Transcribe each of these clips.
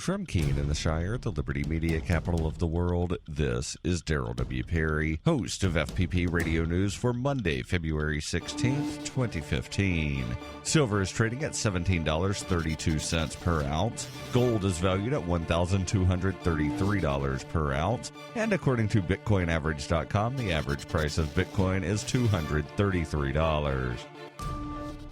From Keene in the Shire, the Liberty Media capital of the world, this is Daryl W. Perry, host of FPP Radio News for Monday, February 16th, 2015. Silver is trading at $17.32 per ounce. Gold is valued at $1,233 per ounce. And according to BitcoinAverage.com, the average price of Bitcoin is $233.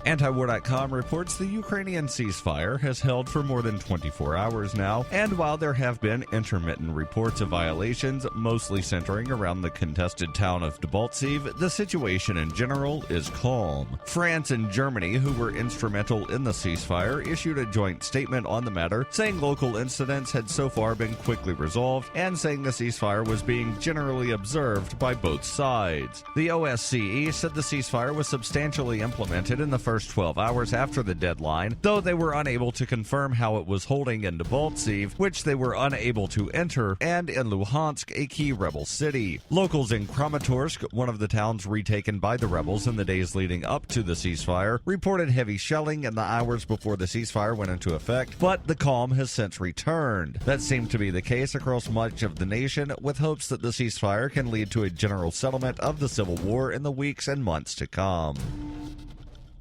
Antiwar.com reports the Ukrainian ceasefire has held for more than 24 hours now, and while there have been intermittent reports of violations, mostly centering around the contested town of Debaltseve, the situation in general is calm. France and Germany, who were instrumental in the ceasefire, issued a joint statement on the matter, saying local incidents had so far been quickly resolved, and saying the ceasefire was being generally observed by both sides. The OSCE said the ceasefire was substantially implemented in the first 12 hours after the deadline, though they were unable to confirm how it was holding in Debaltseve, which they were unable to enter, and in Luhansk, a key rebel city. Locals in Kramatorsk, one of the towns retaken by the rebels in the days leading up to the ceasefire, reported heavy shelling in the hours before the ceasefire went into effect, but the calm has since returned. That seemed to be the case across much of the nation, with hopes that the ceasefire can lead to a general settlement of the civil war in the weeks and months to come.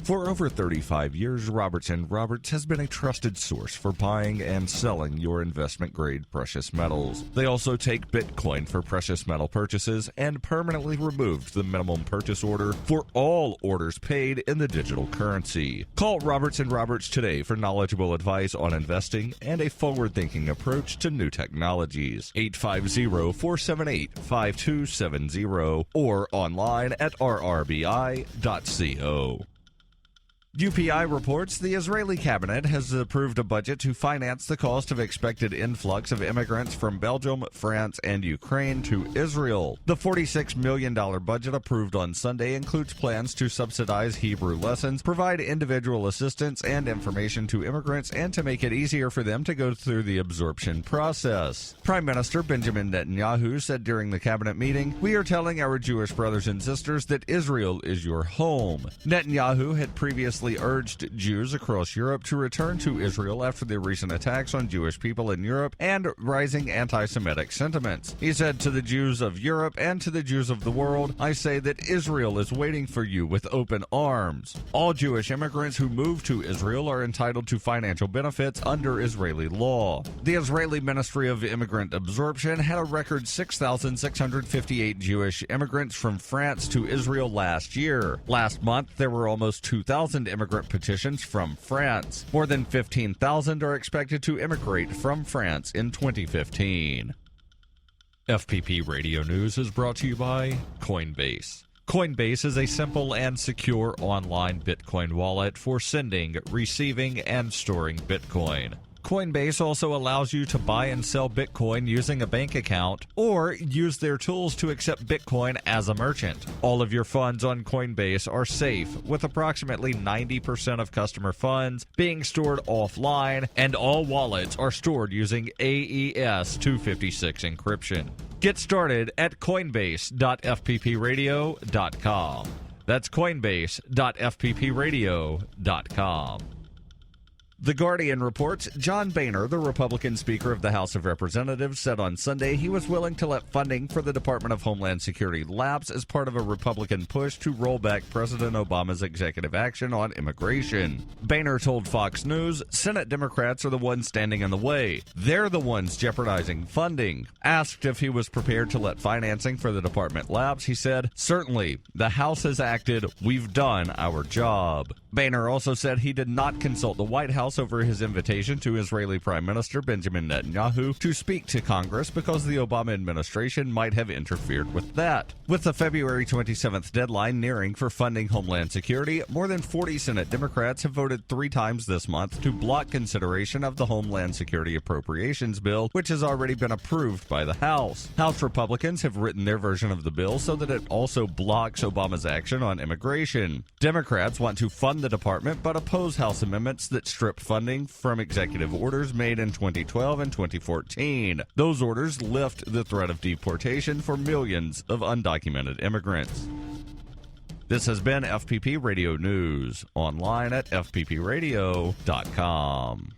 For over 35 years, Robertson Roberts has been a trusted source for buying and selling your investment-grade precious metals. They also take Bitcoin for precious metal purchases and permanently removed the minimum purchase order for all orders paid in the digital currency. Call Robertson Roberts today for knowledgeable advice on investing and a forward-thinking approach to new technologies. 850-478-5270 or online at rrbi.co. UPI reports the Israeli cabinet has approved a budget to finance the cost of expected influx of immigrants from Belgium, France, and Ukraine to Israel. The $46 million budget approved on Sunday includes plans to subsidize Hebrew lessons, provide individual assistance and information to immigrants, and to make it easier for them to go through the absorption process. Prime Minister Benjamin Netanyahu said during the cabinet meeting, "We are telling our Jewish brothers and sisters that Israel is your home." Netanyahu had previously urged Jews across Europe to return to Israel after the recent attacks on Jewish people in Europe and rising anti-Semitic sentiments. He said, "To the Jews of Europe and to the Jews of the world, I say that Israel is waiting for you with open arms. All Jewish immigrants who move to Israel are entitled to financial benefits under Israeli law." The Israeli Ministry of Immigrant Absorption had a record 6,658 Jewish immigrants from France to Israel last year. Last month, there were almost 2,000 immigrant petitions from France. More than 15,000 are expected to immigrate from France in 2015. FPP Radio News is brought to you by Coinbase. Coinbase is a simple and secure online Bitcoin wallet for sending, receiving, and storing Bitcoin. Coinbase also allows you to buy and sell Bitcoin using a bank account or use their tools to accept Bitcoin as a merchant. All of your funds on Coinbase are safe, with approximately 90% of customer funds being stored offline, and all wallets are stored using AES 256 encryption. Get started at coinbase.fppradio.com. That's coinbase.fppradio.com. The Guardian reports John Boehner, the Republican Speaker of the House of Representatives, said on Sunday he was willing to let funding for the Department of Homeland Security lapse as part of a Republican push to roll back President Obama's executive action on immigration. Boehner told Fox News, "Senate Democrats are the ones standing in the way. They're the ones jeopardizing funding." Asked if he was prepared to let financing for the department lapse, he said, "Certainly. The House has acted. We've done our job." Boehner also said he did not consult the White House over his invitation to Israeli Prime Minister Benjamin Netanyahu to speak to Congress because the Obama administration might have interfered with that. With the February 27th deadline nearing for funding Homeland Security, more than 40 Senate Democrats have voted 3 times this month to block consideration of the Homeland Security Appropriations Bill, which has already been approved by the House. House Republicans have written their version of the bill so that it also blocks Obama's action on immigration. Democrats want to fund the department but oppose House amendments that strip funding from executive orders made in 2012 and 2014. Those orders lift the threat of deportation for millions of undocumented immigrants. This has been FPP Radio News, online at fppradio.com.